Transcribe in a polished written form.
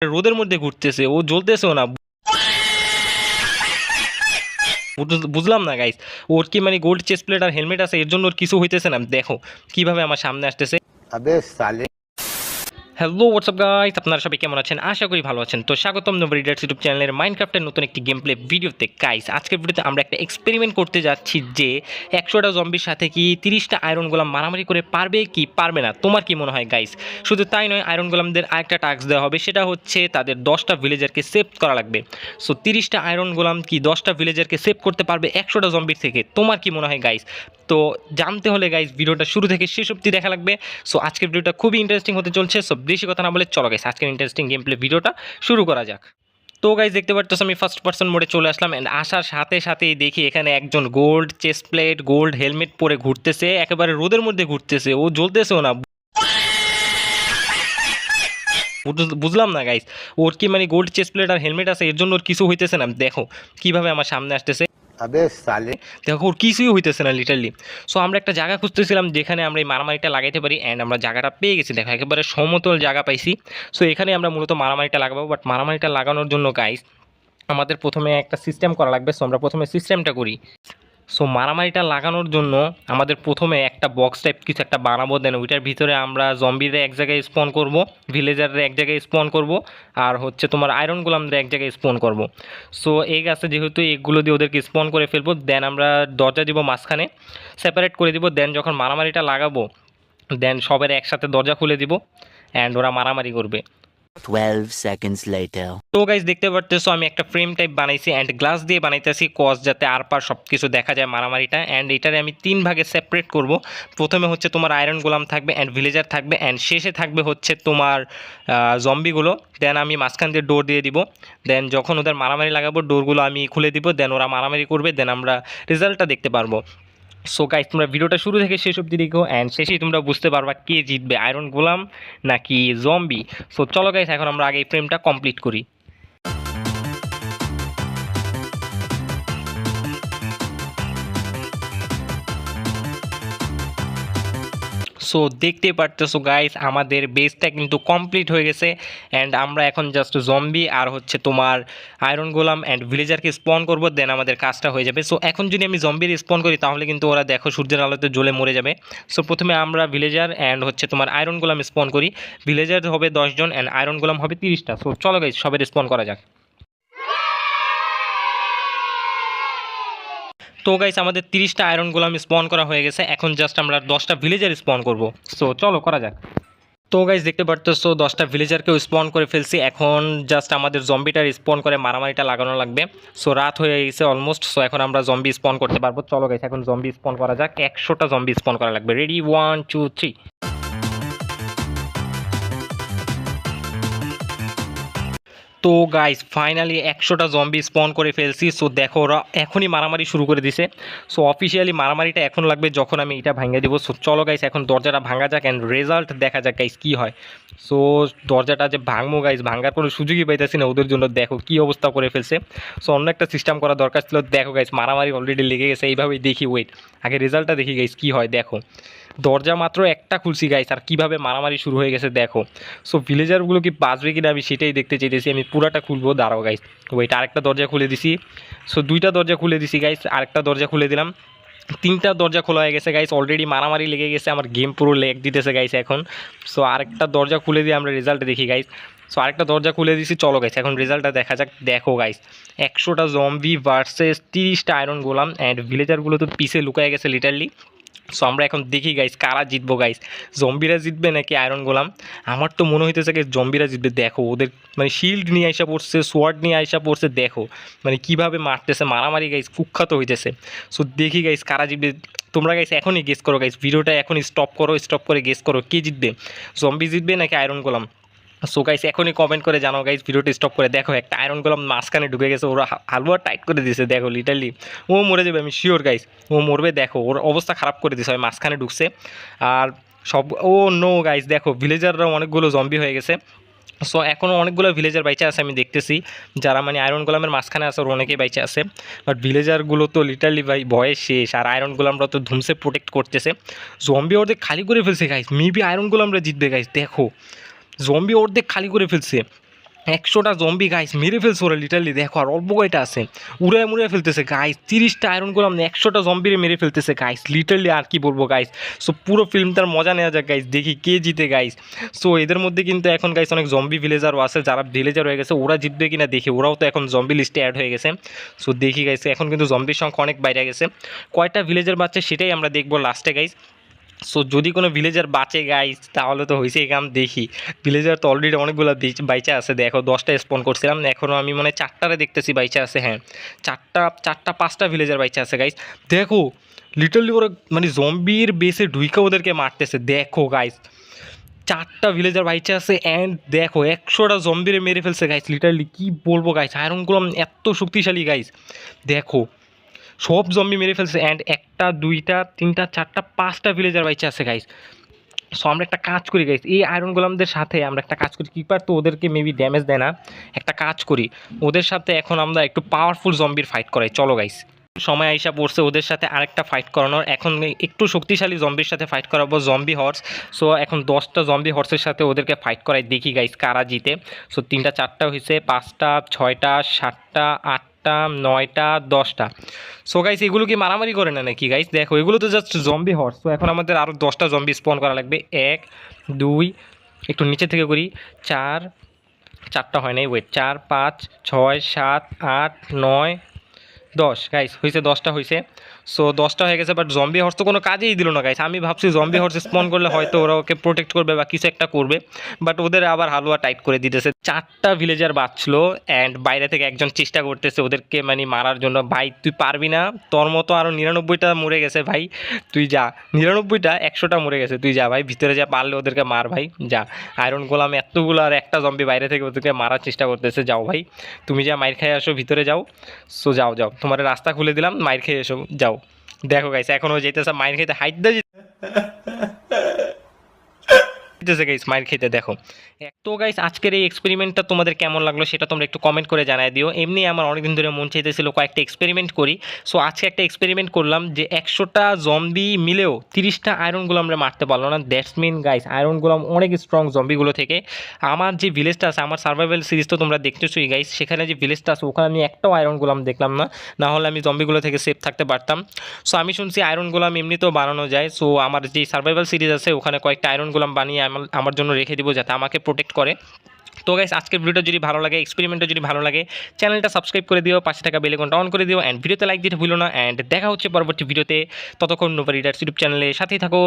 রোদের মধ্যে ঘুরতেছে, ও জ্বলতেছেও না। বুঝলাম না গাইস, ওর কি মানে গোল্ড চেস্ট প্লেট আর হেলমেট আছে এর জন্য ওর কিছু হইতেছে না? দেখো কিভাবে আমার সামনে আসতেছে। अबे साले। হ্যালো হোয়াটসঅ্যাপ গাইস, আপনারা সবাই কেমন আছেন? আশা করি ভালো আছেন। তো স্বাগতম নব রিডার্স ইউটিউব চ্যানেলের মাইনক্রাফটের নতুন একটি গেম প্লে ভিডিওতে। গাইস আজকের ভিডিওতে আমরা একটা এক্সপেরিমেন্ট করতে যাচ্ছি যে 100টা জম্বির সাথে কি 30টা আয়রন গোলাম মারামারি করে পারবে কি পারবে না, তোমার কি মনে হয় গাইস? শুধু তাই নয়, আয়রন গোলামদের আরেকটা টাস্ক দেওয়া হবে, সেটা হচ্ছে তাদের 10টা ভিলেজারকে সেভ করা লাগবে। সো 30টা আয়রন গোলাম কি 10টা ভিলেজারকে সেভ করতে পারবে 100টা জম্বির থেকে? তোমার কি মনে হয় গাইস? তো জানতে হলে গাইস ভিডিওটা শুরু থেকে শেষ অবধি দেখা লাগবে। সো আজকের ভিডিওটা খুবই ইন্টারেস্টিং হতে চলছে। সো বেশি কথা না বলে চলো গাইস আজকের ইন্টারেস্টিং গেম প্লে ভিডিওটা শুরু করা যাক। তো গাইস দেখতে পাচ্ছ আমি ফার্স্ট পার্সন মোডে চলে আসলাম, অ্যান্ড আসার সাথে সাথেই দেখি এখানে একজন gold chest plate gold helmet পরে ঘুরতেছে, একেবারে রোদের মধ্যে ঘুরতেছে, ও জ্বলতেছেও না। বুঝলাম না গাইস, ওর কি মানে গোল্ড চেস্ট প্লেট আর হেলমেট আছে এর জন্য ওর কিছু হইতেছে না? দেখো কিভাবে আমার সামনে আসতেছে। अबे साले। দেখো ওর কিছুই হইতেছে না লিটারলি। সো আমরা একটা জায়গা খুঁজতেছিলাম যেখানে আমরা এই মারামারিটা লাগাইতে পারি, অ্যান্ড আমরা জায়গাটা পেয়ে গেছি। দেখো একেবারে সমতল জায়গা পাইছি। সো এখানে আমরা মূলত মারামারিটা লাগাবো, বাট মারামারিটা লাগানোর জন্য গাইস আমাদের প্রথমে একটা সিস্টেম করা লাগবে। সো আমরা প্রথমে সিস্টেমটা করি। সো মারামারিটা লাগানোর জন্য আমাদের প্রথমে একটা বক্স টাইপ কিছু একটা বানাবো, দেন ওইটার ভিতরে আমরা জম্বিরে এক জায়গায় স্পন করব, ভিলেজাররে এক জায়গায় স্পন করব, আর হচ্ছে তোমার আয়রন গোলামরে এক জায়গায় স্পন করব। সো এগ আছে যেহেতু, এগুলো দিয়ে ওদেরকে স্পন করে ফেলবো, দেন আমরা দরজা দিব মাঝখানে, সেপারেট করে দিব। দেন যখন মারামারিটা লাগাবো, দেন সবার একসাথে দরজা খুলে দিব, অ্যান্ড ওরা মারামারি করবে। 12 seconds later. তো গাইজ দেখতে পারতেছো আমি একটা ফ্রেম টাইপ বানাইছি, অ্যান্ড গ্লাস দিয়ে বানাইতেছি কজ যাতে আর পার সব কিছু দেখা যায় মারামারিটা। অ্যান্ড এটারে আমি 3 ভাগে সেপারেট করব। প্রথমে হচ্ছে তোমার আয়রন গোলাম থাকবে, অ্যান্ড ভিলেজার থাকবে, অ্যান্ড শেষে থাকবে হচ্ছে তোমার জম্বিগুলো। দেন আমি মাঝখান দিয়ে ডোর দিয়ে দিব। দেন যখন ওদের মারামারি লাগাবো ডোরগুলো আমি খুলে দিব, দেন ওরা মারামারি করবে, দেন আমরা রেজাল্টটা দেখতে পারবো। সো গাইজ তোমরা ভিডিওটা শুরু থেকে শেষ অবধি দেখো, অ্যান্ড শেষেই তোমরা বুঝতে পারবা কে জিতবে, আয়রন গোলাম নাকি জম্বি। সো চলো গাইজ এখন আমরা আগে এই ফ্রেমটা কমপ্লিট করি। সো দেখতে পারতেছো গাইস আমাদের বেসটা কিন্তু কমপ্লিট হয়ে গেছে, অ্যান্ড আমরা এখন জাস্ট জম্বি আর হচ্ছে তোমার আয়রন গোলাম অ্যান্ড ভিলেজারকে স্পন করব, দেন আমাদের কাজটা হয়ে যাবে। সো এখন যদি আমি জম্বির স্পন করি তাহলে কিন্তু ওরা দেখো সূর্যের আলোতে জ্বলে মরে যাবে। সো প্রথমে আমরা ভিলেজার অ্যান্ড হচ্ছে তোমার আয়রন গোলাম স্পন করি। ভিলেজার হবে 10 জন অ্যান্ড আয়রন গোলাম হবে 30টা। সো চলো গাইস সবের স্পন করা যাক। তো গাইস আমাদের 30টা আয়রন গোলাম স্পন করা হয়ে গেছে, এখন জাস্ট আমরা 10টা ভিলেজার স্পন করব। সো চলো করা যাক। তো গাইস দেখতে পারতেছো 10টা ভিলেজারকেও স্পন করে ফেলছি, এখন জাস্ট আমাদের জম্বিটার স্পন করে মারামারিটা লাগানো লাগবে। সো রাত হয়ে গেছে অলমোস্ট। সো এখন আমরা জম্বি স্পন করতে পারবো। চলো গাইস এখন জম্বি স্পন করা যাক। 100টা জম্বি স্পন করা লাগবে। রেডি 1 2 3। তো গাইস ফাইনালি 100টা জম্বি স্পন করে ফেলছি। সো দেখো ওরা এখনই মারামারি শুরু করে দিছে। সো অফিসিয়ালি মারামারিটা এখন লাগবে যখন আমি এটা ভাঙিয়ে দেবো। সো চলো গাইস এখন দরজাটা ভাঙা যাক, অ্যান্ড রেজাল্ট দেখা যাক গাইস কী হয়। সো দরজাটা যে ভাঙবো গাইস, ভাঙার কোনো সুযোগই পাইতেছি না ওদের জন্য। দেখো কী অবস্থা করে ফেলছে। সো অন্য একটা সিস্টেম করা দরকার ছিল। দেখো গাইস মারামারি অলরেডি লেগে গেছে, এইভাবেই দেখি। ওয়েট আগে রেজাল্টটা দেখি গাইস কী হয়। দেখো দরজা মাত্র একটা খুলছি গাইস, আর কীভাবে মারামারি শুরু হয়ে গেছে দেখো। সো ভিলেজারগুলো কি বাঁচবে কিনা আমি সেটাই দেখতে চাইতেছি। আমি পুরাটা খুলবো, দাঁড়াও গাইস। ওইটা আরেকটা দরজা খুলে দিছি। সো 2টা দরজা খুলে দিছি গাইস, আরেকটা দরজা খুলে দিলাম। 3টা দরজা খোলা হয়ে গেছে গাইস, অলরেডি মারামারি লেগে গেছে, আমার গেম পুরো লেগ দিতেছে গাইস এখন। সো আরেকটা দরজা খুলে দিয়ে আমরা রেজাল্ট দেখি গাইস। সো আরেকটা দরজা খুলে দিছি, চলো গাইস এখন রেজাল্টটা দেখা যাক। দেখো গাইস 100টা জম্বি ভার্সেস 30টা আয়রন গোলাম, অ্যান্ড ভিলেজারগুলো তো পিছে লুকায় গেছে লিটারলি। সো আমরা এখন দেখি গাইস কারা জিতবো গাইস, জম্বিরা জিতবে নাকি আয়রন গোলাম। আমার তো মনে হইতেছে গাইস জম্বিরা জিতবে। দেখো ওদের মানে শিল্ড নিয়ে আইসা পড়ছে, সোয়ার্ড নিয়ে আইসা পড়ছে, দেখো মানে কীভাবে মারতেছে, মারামারি গাইস কুখ্যাত হইতেছে। সো দেখি গাইস কারা জিতবে। তোমরা গাইস এখনই গেস করো গাইস, ভিডিওটা এখনই স্টপ করো, স্টপ করে গেস করো কে জিতবে, জম্বি জিতবে নাকি আয়রন গোলাম। সো গাইস এখনই কমেন্ট করে জানাও গাইস, ভিডিওটা স্টপ করে। দেখো একটা আয়রন গোলাম মাঝখানে ঢুকে গেছে, ওরা হালুয়া টাইট করে দিয়েছে দেখো লিটারলি। ও মরে যাবে আমি শিওর গাইস, ও মরবে। দেখো ওর অবস্থা খারাপ করে দিয়েছে, ওই মাঝখানে ঢুকছে। আর সব ও নো গাইস দেখো ভিলেজাররাও অনেকগুলো জম্বি হয়ে গেছে। সো এখনও অনেকগুলো ভিলেজার বাইচে আছে আমি দেখতেছি, যারা মানে আয়রন গোলামের মাঝখানে আছে ওর অনেকেই বাইচে আছে। বাট ভিলেজারগুলো তো লিটারলি ভাই ভয়ে শেষ, আর আয়রন গোলামরা তো ধুমসে প্রোটেক্ট করতেছে। জম্বি অর্ধেক খালি করে ফেলছে গাইস, মেবি আয়রন গোলামরা জিতবে গাইস। দেখো জম্বি অর্ধেক খালি করে ফেলছে, 100টা জম্বি গাইস মেরে ফেলছে ওরা লিটারলি। দেখো আর অল্প কয়টা আছে, উড়ায় মুড়ায় ফেলতেছে গাইস। 30টা আয়রন গোলাম 100টা জম্বিরে মেরে ফেলতেছে গাইস লিটারলি। আর কি বলবো গাইস। সো পুরো ফিল্মটার মজা নেওয়া যাক গাইস, দেখি কে জিতে গাইস। সো এদের মধ্যে কিন্তু এখন গাইস অনেক জম্বি ভিলেজারও আছে, যারা ভিলেজার হয়ে গেছে ওরা জিতবে কিনা দেখি। ওরাও তো এখন জম্বি লিস্টে অ্যাড হয়ে গেছে। সো দেখি গাইস, এখন কিন্তু জম্বির সংখ্যা অনেক বাইরে গেছে। কয়টা ভিলেজার বাচ্চা সেটাই আমরা দেখবো লাস্টে গাইস। সো যদি কোনো ভিলেজার বাঁচে গাইস তাহলে তো হয়েছে এই কাম। দেখি ভিলেজার তো অলরেডি অনেকগুলো বাইচা আছে। দেখো 10টা স্পন করছিলাম, এখনও আমি মনে হয় 4টারে দেখতেছি বাইচা আছে। হ্যাঁ 5টা ভিলেজার বাইচা আছে গাইস। দেখো লিটারলি ওরা মানে জম্বির বেসে ঢুইকা ওদেরকে মারতেছে। দেখো গাইস 4টা ভিলেজার বাইচা আছে অ্যান্ড দেখো 100টা জম্বিরে মেরে ফেলছে গাইস লিটারলি। কি বলবো গাইস, আয়রনগুলো এত শক্তিশালী গাইস। দেখো সব জম্বি মেরে ফেলছে অ্যান্ড 1টা 2টা 3টা 4টা 5টা ভিলেজার বাইচা আছে গাইস। সো আমরা একটা কাজ করি গাইস, এই আয়রন গোলামদের সাথে আমরা একটা কাজ করি। কিপার তো ওদেরকে মেবি ড্যামেজ দেয় না, একটা কাজ করি ওদের সাথে এখন আমরা একটু পাওয়ারফুল জম্বির ফাইট করাই। চলো গাইস, সময় আইসা পড়ছে ওদের সাথে আরেকটা ফাইট করানোর। এখন একটু শক্তিশালী জম্বির সাথে ফাইট করাবো, জম্বি হর্স। সো এখন 10টা জম্বি হর্সের সাথে ওদেরকে ফাইট করাই, দেখি গাইস কারা জিতে। সো 3টা 4টা হয়েছে, 5টা 6টা 7টা 8টা 9টা 10টা। সো গাইস এগুলো কি মারামারি করে না নাকি গাইস? দেখো এগুলো তো জাস্ট জম্বি হর্স। তো এখন আমাদের আরও 10টা জম্বি স্পন করা লাগবে। 1 2 একটু নিচে থেকে করি, 4টা হয় নাই, ওয়েট 4 5 6 7 8 9 10 গাইস হয়েছে, 10টা হয়েছে। সো 10টা হয়ে গেছে, বাট জম্বি হর্স তো কোনো কাজেই দিল না গাইস। আমি ভাবছি জম্বি হর্স স্পন করলে হয়তো ওরা ওকে প্রোটেক্ট করবে বা কিছু একটা করবে, বাট ওদের আবার হালুয়া টাইট করে দিতেছে। 4টা ভিলেজার বাঁচলো অ্যান্ড বাইরে থেকে একজন চেষ্টা করতেছে ওদেরকে মানে মারার জন্য। ভাই তুই পারবি না, তোর মতো আরও 99টা মরে গেছে ভাই, তুই যা। 99টা 100টা মরে গেছে, তুই যা ভাই ভিতরে যা, পারলে ওদেরকে মার ভাই যা। আয়রন গোলাম এতগুলো আর একটা জম্বি বাইরে থেকে ওদেরকে মারার চেষ্টা করতেছে। যাও ভাই তুমি যা, মাইর খেয়ে আসো, ভিতরে যাও। সো যাও যাও, তোমার রাস্তা খুলে দিলাম, মাইর খেয়ে এসো যাও। দেখো গাইস এখনও যেতেছে মাইর খেতে, হাইট দিতেছে গাইস মাইর খেতে। দেখো তো গাইস আজকের এই এক্সপেরিমেন্টটা তোমাদের কেমন লাগলো সেটা তোমরা একটু কমেন্ট করে জানাই দিও। এমনি আমার অনেকদিন ধরে মন চাইতেছিল কয়েকটা এক্সপেরিমেন্ট করি। সো আজকে একটা এক্সপেরিমেন্ট করলাম যে 100টা জম্বি মিলেও 30টা আয়রন গোলাম আমরা মারতে পারলো না। দ্যাটস মিন গাইস আয়রন গোলাম অনেক স্ট্রং জম্বিগুলো থেকে। আমার যে ভিলেজটা আছে, আমার সার্ভাইভাল সিরিজ তো তোমরা দেখতেছোই গাইস, সেখানে যে ভিলেজটা আছে ওখানে আমি একটাও আয়রন গোলাম দেখলাম না, না হলে আমি জম্বিগুলো থেকে সেফ থাকতে পারতাম। সো আমি শুনছি আয়রন গোলাম এমনিতেও বানানো যায়। সো আমার যে সার্ভাইভাল সিরিজ আছে ওখানে কয়েকটা আয়রন গোলাম বানিয়ে আমার জন্য রেখে দিব যাতে আমাকে প্রোটেক্ট করে। তো গাইস আজকের ভিডিওটা যদি ভালো লাগে, এক্সপেরিমেন্টটা যদি ভালো লাগে, চ্যানেলটা সাবস্ক্রাইব করে দিও, পাশে থাকা বেল আইকনটা অন করে দিও অ্যান্ড ভিডিওতে লাইক দিতে ভুলো না। অ্যান্ড দেখা হচ্ছে পরবর্তী ভিডিওতে। ততক্ষণ নোভা রিডার্স ইউটিউব চ্যানেলে সাথেই থাকো।